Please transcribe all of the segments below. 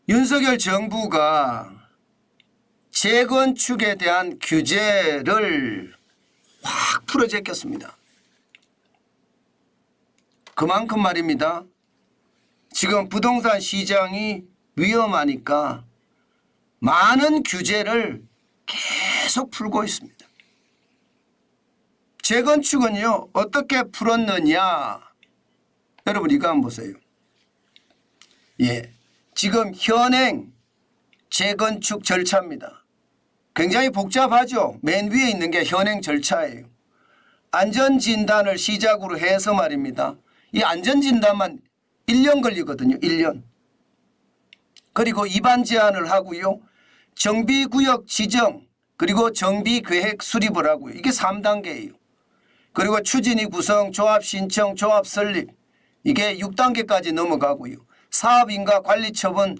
윤석열 정부가 재건축에 대한 규제를 확 풀어제꼈습니다. 그만큼 말입니다. 지금 부동산 시장이 위험하니까 많은 규제를 계속 풀고 있습니다. 재건축은요, 어떻게 풀었느냐. 여러분 이거 한번 보세요. 지금 현행 재건축 절차입니다. 굉장히 복잡하죠. 맨 위에 있는 게 현행 절차예요. 안전진단을 시작으로 해서 말입니다. 이 안전진단만 1년 걸리거든요. 1년. 그리고 입안 제한을 하고요. 정비구역 지정 그리고 정비계획 수립을 하고요. 이게 3단계예요. 그리고 추진위 구성, 조합 신청, 조합 설립 이게 6단계까지 넘어가고요. 사업인가 관리 처분,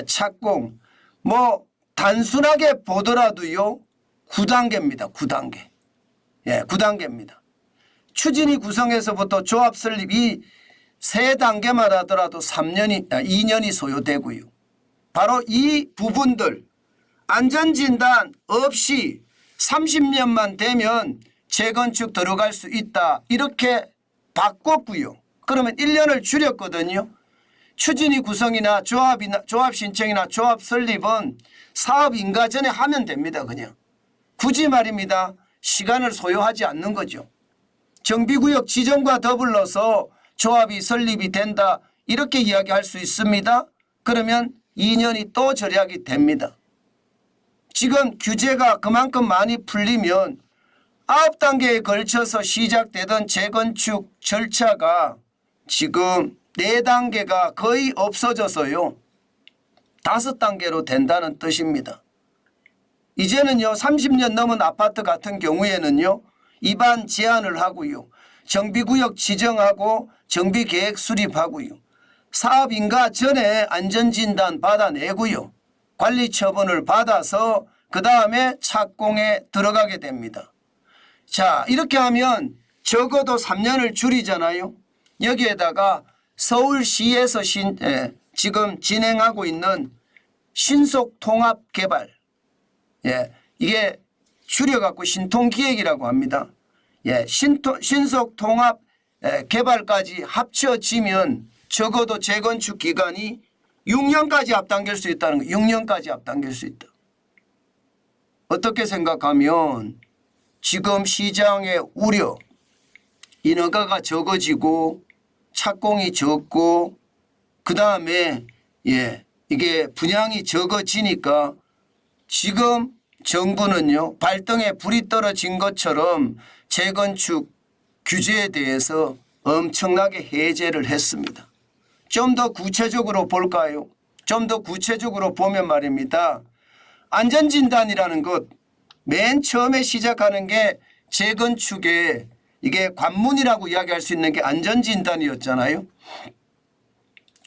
착공 뭐 단순하게 보더라도요. 9단계입니다. 9단계. 9단계입니다. 추진위 구성에서부터 조합 설립 이 3단계만 하더라도 2년이 소요되고요. 바로 이 부분들 안전진단 없이 30년만 되면 재건축 들어갈 수 있다. 이렇게 바꿨고요. 그러면 1년을 줄였거든요. 추진위 구성이나 조합 신청이나 조합 설립은 사업 인가 전에 하면 됩니다. 그냥. 굳이 말입니다. 시간을 소요하지 않는 거죠. 정비구역 지정과 더불어서 조합이 설립이 된다. 이렇게 이야기할 수 있습니다. 그러면 2년이 또 절약이 됩니다. 지금 규제가 그만큼 많이 풀리면 9단계에 걸쳐서 시작되던 재건축 절차가 지금 4단계가 거의 없어져서요. 5단계로 된다는 뜻입니다. 이제는요. 30년 넘은 아파트 같은 경우에는요. 입안 제한을 하고요. 정비구역 지정하고 정비계획 수립하고요. 사업인가 전에 안전진단 받아내고요. 관리처분을 받아서 그 다음에 착공에 들어가게 됩니다. 자, 이렇게 하면 적어도 3년을 줄이잖아요. 여기에다가 서울시에서 지금 진행하고 있는 신속통합개발, 이게 줄여갖고 신통기획이라고 합니다. 신속통합개발까지 합쳐지면 적어도 재건축 기간이 6년까지 앞당길 수 있다는 거예요. 6년까지 앞당길 수 있다. 어떻게 생각하면 지금 시장의 우려, 인허가가 적어지고 착공이 적고 그 다음에 이게 분양이 적어지니까 지금 정부는요. 발등에 불이 떨어진 것처럼 재건축 규제에 대해서 엄청나게 해제를 했습니다. 좀 더 구체적으로 볼까요? 좀 더 구체적으로 보면 말입니다. 안전진단이라는 것 맨 처음에 시작하는 게 재건축에 이게 관문이라고 이야기할 수 있는 게 안전진단이었잖아요.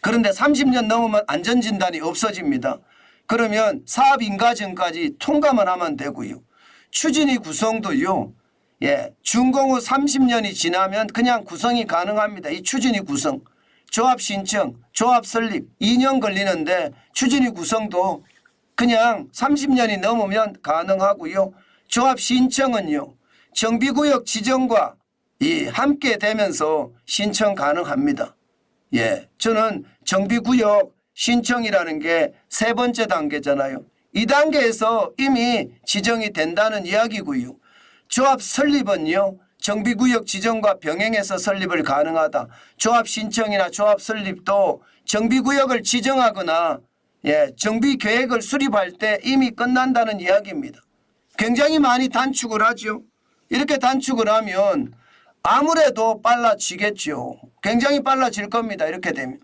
그런데 30년 넘으면 안전진단이 없어집니다. 그러면 사업인가증까지 통과만 하면 되고요. 추진위 구성도요. 준공 후 30년이 지나면 그냥 구성이 가능합니다. 이 추진위 구성. 조합 신청, 조합 설립 2년 걸리는데 추진위 구성도 그냥 30년이 넘으면 가능하고요. 조합 신청은요. 정비구역 지정과 함께 되면서 신청 가능합니다. 저는 정비구역 신청이라는 게 3번째 단계잖아요. 이 단계에서 이미 지정이 된다는 이야기고요. 조합 설립은요. 정비구역 지정과 병행해서 설립을 가능하다. 조합 신청이나 조합 설립도 정비구역을 지정하거나 정비계획을 수립할 때 이미 끝난다는 이야기입니다. 굉장히 많이 단축을 하죠. 이렇게 단축을 하면 아무래도 빨라지겠죠. 굉장히 빨라질 겁니다. 이렇게 되면.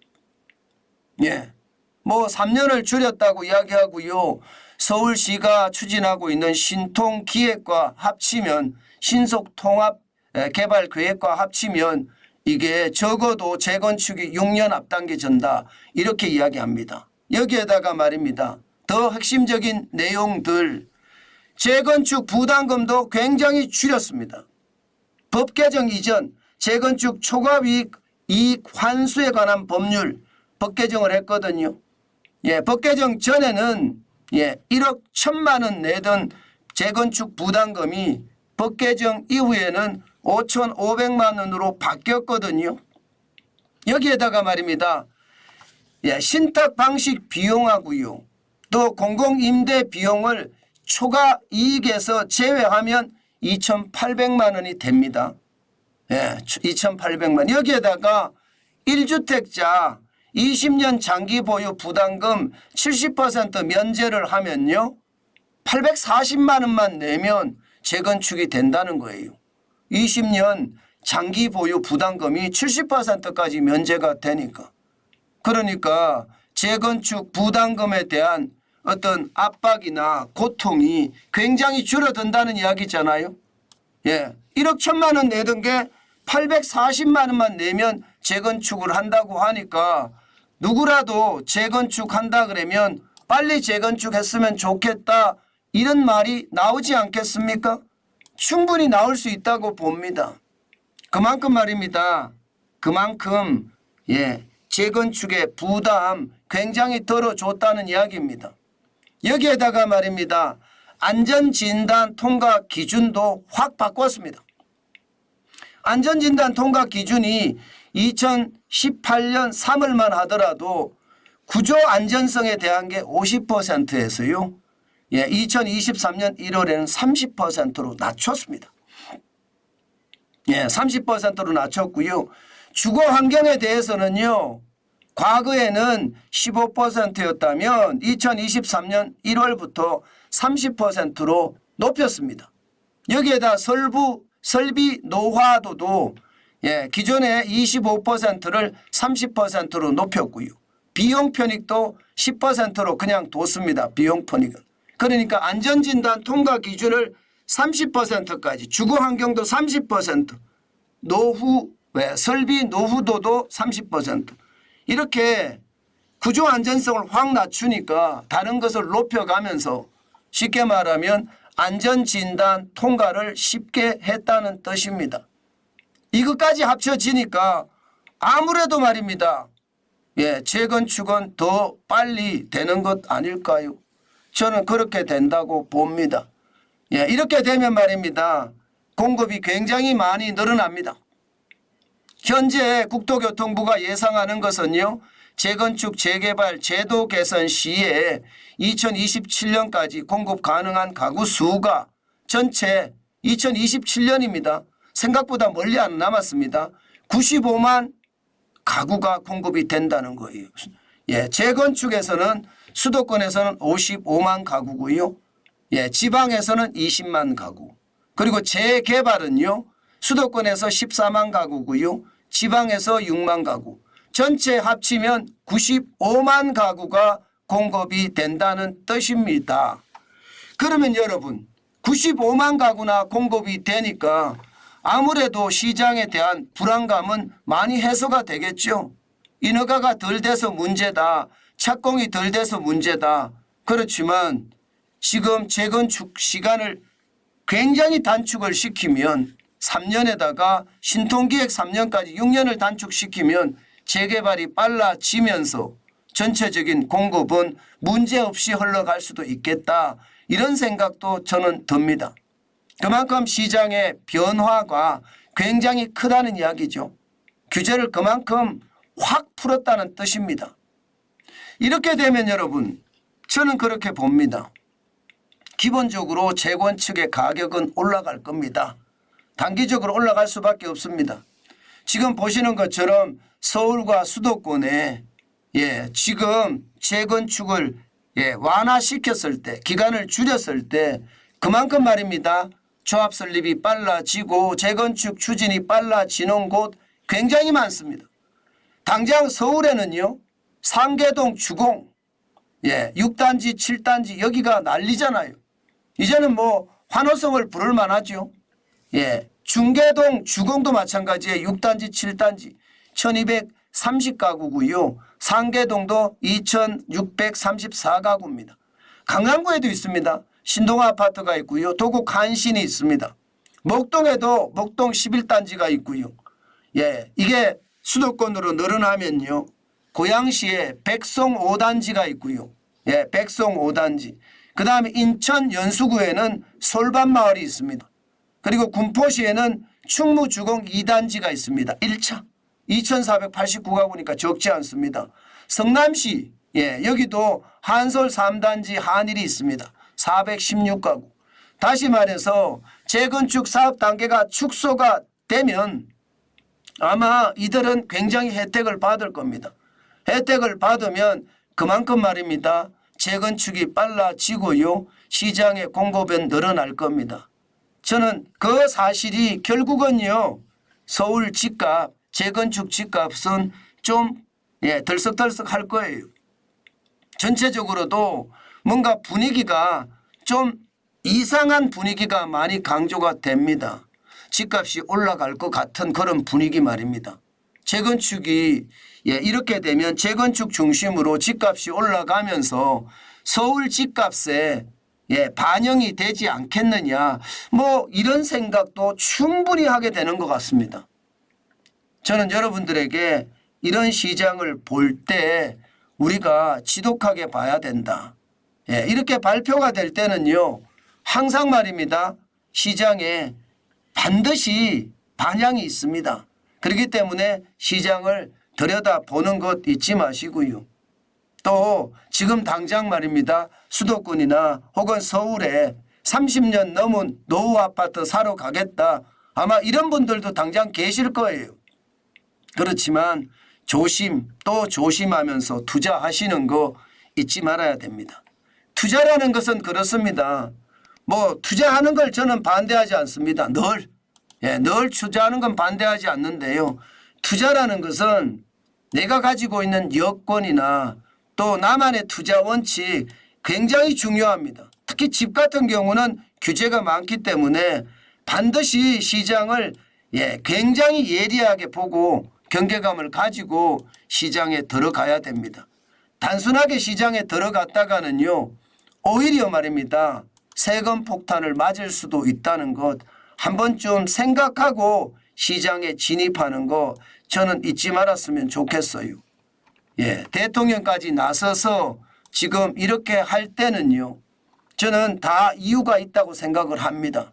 뭐 3년을 줄였다고 이야기하고요. 서울시가 추진하고 있는 신통기획과 합치면 신속통합개발계획과 합치면 이게 적어도 재건축이 6년 앞당겨진다. 이렇게 이야기합니다. 여기에다가 말입니다. 더 핵심적인 내용들 재건축 부담금도 굉장히 줄였습니다. 법 개정 이전 재건축 초과이익 환수에 관한 법률 법 개정을 했거든요. 예, 법 개정 전에는 1억 1천만 원 내던 재건축 부담금이 법 개정 이후에는 5,500만 원으로 바뀌었거든요. 여기에다가 말입니다. 신탁 방식 비용하고요. 또 공공임대 비용을 초과 이익에서 제외하면 2,800만 원이 됩니다. 2,800만. 여기에다가 1주택자 20년 장기 보유 부담금 70% 면제를 하면요. 840만 원만 내면 재건축이 된다는 거예요. 20년 장기 보유 부담금이 70%까지 면제가 되니까. 그러니까 재건축 부담금에 대한 어떤 압박이나 고통이 굉장히 줄어든다는 이야기잖아요. 1억 1천만 원 내던 게 840만 원만 내면 재건축을 한다고 하니까 누구라도 재건축한다 그러면 빨리 재건축했으면 좋겠다 이런 말이 나오지 않겠습니까? 충분히 나올 수 있다고 봅니다. 그만큼 말입니다. 그만큼 재건축의 부담 굉장히 덜어줬다는 이야기입니다. 여기에다가 말입니다. 안전진단 통과 기준도 확 바꿨습니다. 안전진단 통과 기준이 2018년 3월만 하더라도 구조 안전성에 대한 게 50%에서요. 2023년 1월에는 30%로 낮췄습니다. 30%로 낮췄고요. 주거 환경에 대해서는요. 과거에는 15%였다면 2023년 1월부터 30%로 높였습니다. 여기에다 설비 노후화도도 기존의 25%를 30%로 높였고요. 비용 편익도 10%로 그냥 뒀습니다. 비용 편익은. 그러니까 안전진단 통과 기준을 30%까지 주거 환경도 30% 설비 노후도도 30% 이렇게 구조 안전성을 확 낮추니까 다른 것을 높여가면서 쉽게 말하면 안전진단 통과를 쉽게 했다는 뜻입니다. 이것까지 합쳐지니까 아무래도 말입니다. 재건축은 더 빨리 되는 것 아닐까요? 저는 그렇게 된다고 봅니다. 이렇게 되면 말입니다. 공급이 굉장히 많이 늘어납니다. 현재 국토교통부가 예상하는 것은요. 재건축 재개발 제도 개선 시에 2027년까지 공급 가능한 가구 수가 전체 2027년입니다. 생각보다 멀리 안 남았습니다. 95만 가구가 공급이 된다는 거예요. 재건축에서는 수도권에서는 55만 가구고요. 지방에서는 20만 가구. 그리고 재개발은요. 수도권에서 14만 가구고요. 지방에서 6만 가구. 전체 합치면 95만 가구가 공급이 된다는 뜻입니다. 그러면 여러분 95만 가구나 공급이 되니까 아무래도 시장에 대한 불안감은 많이 해소가 되겠죠. 인허가가 덜 돼서 문제다. 착공이 덜 돼서 문제다. 그렇지만 지금 재건축 시간을 굉장히 단축을 시키면 3년에다가 신통기획 3년까지 6년을 단축시키면 재개발이 빨라지면서 전체적인 공급은 문제없이 흘러갈 수도 있겠다. 이런 생각도 저는 듭니다. 그만큼 시장의 변화가 굉장히 크다는 이야기죠. 규제를 그만큼 확 풀었다는 뜻입니다. 이렇게 되면 여러분 저는 그렇게 봅니다. 기본적으로 재건축의 가격은 올라갈 겁니다. 단기적으로 올라갈 수밖에 없습니다. 지금 보시는 것처럼 서울과 수도권에 지금 재건축을 완화시켰을 때 기간을 줄였을 때 그만큼 말입니다. 조합 설립이 빨라지고 재건축 추진이 빨라지는 곳 굉장히 많습니다. 당장 서울에는요. 상계동 주공 6단지 7단지 여기가 난리잖아요. 이제는 뭐 환호성을 부를 만하죠. 중계동 주공도 마찬가지예요. 6단지 7단지 1230가구고요. 상계동도 2634가구입니다. 강남구에도 있습니다. 신동아 아파트가 있고요. 도곡 한신이 있습니다. 목동에도 목동 11단지가 있고요. 이게 수도권으로 늘어나면요. 고양시에 백송 5단지가 있고요. 예, 백송 5단지. 그 다음에 인천 연수구에는 솔밭마을이 있습니다. 그리고 군포시에는 충무주공 2단지가 있습니다. 1차 2489가구니까 적지 않습니다. 성남시 여기도 한솔 3단지 한일이 있습니다. 416가구. 다시 말해서 재건축 사업 단계가 축소가 되면 아마 이들은 굉장히 혜택을 받을 겁니다. 혜택을 받으면 그만큼 말입니다. 재건축이 빨라지고요. 시장의 공급은 늘어날 겁니다. 저는 그 사실이 결국은요. 서울 집값, 재건축 집값은 좀 덜썩덜썩 할 거예요. 전체적으로도 뭔가 분위기가 좀 이상한 분위기가 많이 강조가 됩니다. 집값이 올라갈 것 같은 그런 분위기 말입니다. 재건축이 이렇게 되면 재건축 중심으로 집값이 올라가면서 서울 집값에 반영이 되지 않겠느냐 뭐 이런 생각도 충분히 하게 되는 것 같습니다. 저는 여러분들에게 이런 시장을 볼 때 우리가 지독하게 봐야 된다. 이렇게 발표가 될 때는요. 항상 말입니다. 시장에 반드시 반향이 있습니다. 그렇기 때문에 시장을 들여다보는 것 잊지 마시고요. 또 지금 당장 말입니다. 수도권이나 혹은 서울에 30년 넘은 노후 아파트 사러 가겠다. 아마 이런 분들도 당장 계실 거예요. 그렇지만 조심 또 조심하면서 투자하시는 거 잊지 말아야 됩니다. 투자라는 것은 그렇습니다. 뭐 투자하는 걸 저는 반대하지 않습니다. 늘 투자하는 건 반대하지 않는데요. 투자라는 것은 내가 가지고 있는 여건이나 또 나만의 투자 원칙 굉장히 중요합니다. 특히 집 같은 경우는 규제가 많기 때문에 반드시 시장을 굉장히 예리하게 보고 경계감을 가지고 시장에 들어가야 됩니다. 단순하게 시장에 들어갔다가는요. 오히려 말입니다. 세금 폭탄을 맞을 수도 있다는 것 한 번쯤 생각하고 시장에 진입하는 거 저는 잊지 말았으면 좋겠어요. 대통령까지 나서서 지금 이렇게 할 때는요. 저는 다 이유가 있다고 생각을 합니다.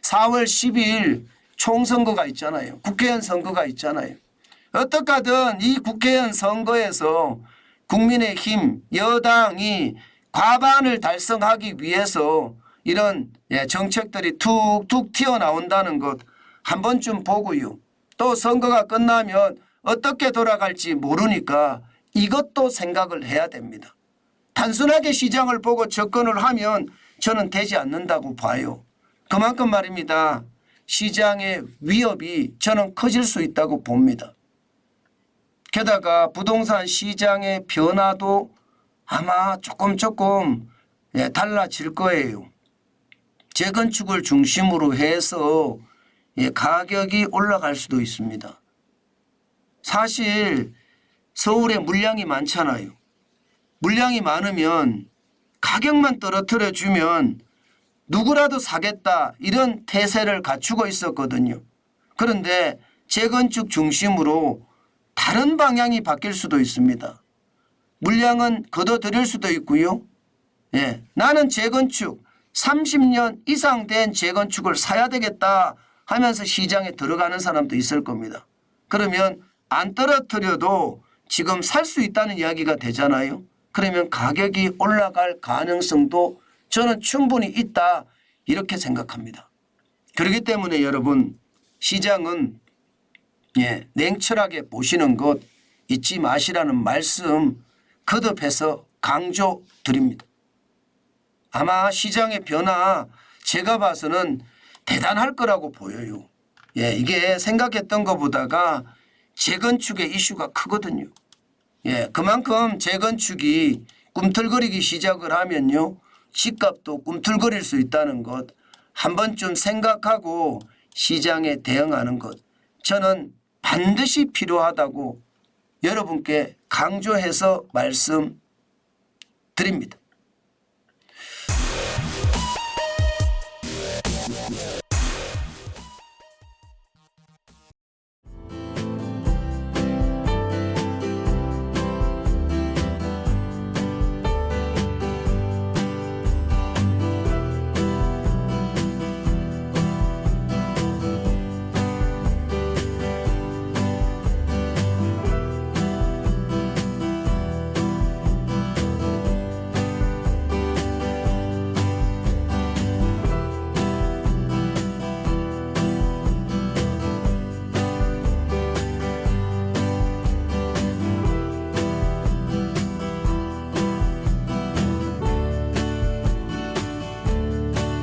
4월 12일 총선거가 있잖아요. 국회의원 선거가 있잖아요. 어떻게 하든 이 국회의원 선거에서 국민의힘 여당이 과반을 달성하기 위해서 이런 정책들이 툭툭 튀어나온다는 것 한 번쯤 보고요. 또 선거가 끝나면 어떻게 돌아갈지 모르니까 이것도 생각을 해야 됩니다. 단순하게 시장을 보고 접근을 하면 저는 되지 않는다고 봐요. 그만큼 말입니다. 시장의 위협이 저는 커질 수 있다고 봅니다. 게다가 부동산 시장의 변화도 아마 조금 달라질 거예요. 재건축을 중심으로 해서 가격이 올라갈 수도 있습니다. 사실 서울에 물량이 많잖아요. 물량이 많으면 가격만 떨어뜨려 주면 누구라도 사겠다 이런 태세를 갖추고 있었거든요. 그런데 재건축 중심으로 다른 방향이 바뀔 수도 있습니다. 물량은 걷어들일 수도 있고요. 나는 재건축 30년 이상 된 재건축을 사야 되겠다 하면서 시장에 들어가는 사람도 있을 겁니다. 그러면 안 떨어뜨려도 지금 살 수 있다는 이야기가 되잖아요. 그러면 가격이 올라갈 가능성도 저는 충분히 있다 이렇게 생각합니다. 그렇기 때문에 여러분 시장은 냉철하게 보시는 것 잊지 마시라는 말씀 거듭해서 강조드립니다. 아마 시장의 변화 제가 봐서는 대단할 거라고 보여요. 이게 생각했던 것보다가 재건축의 이슈가 크거든요. 그만큼 재건축이 꿈틀거리기 시작을 하면요. 집값도 꿈틀거릴 수 있다는 것 한 번쯤 생각하고 시장에 대응하는 것 저는 반드시 필요하다고 여러분께 강조해서 말씀드립니다.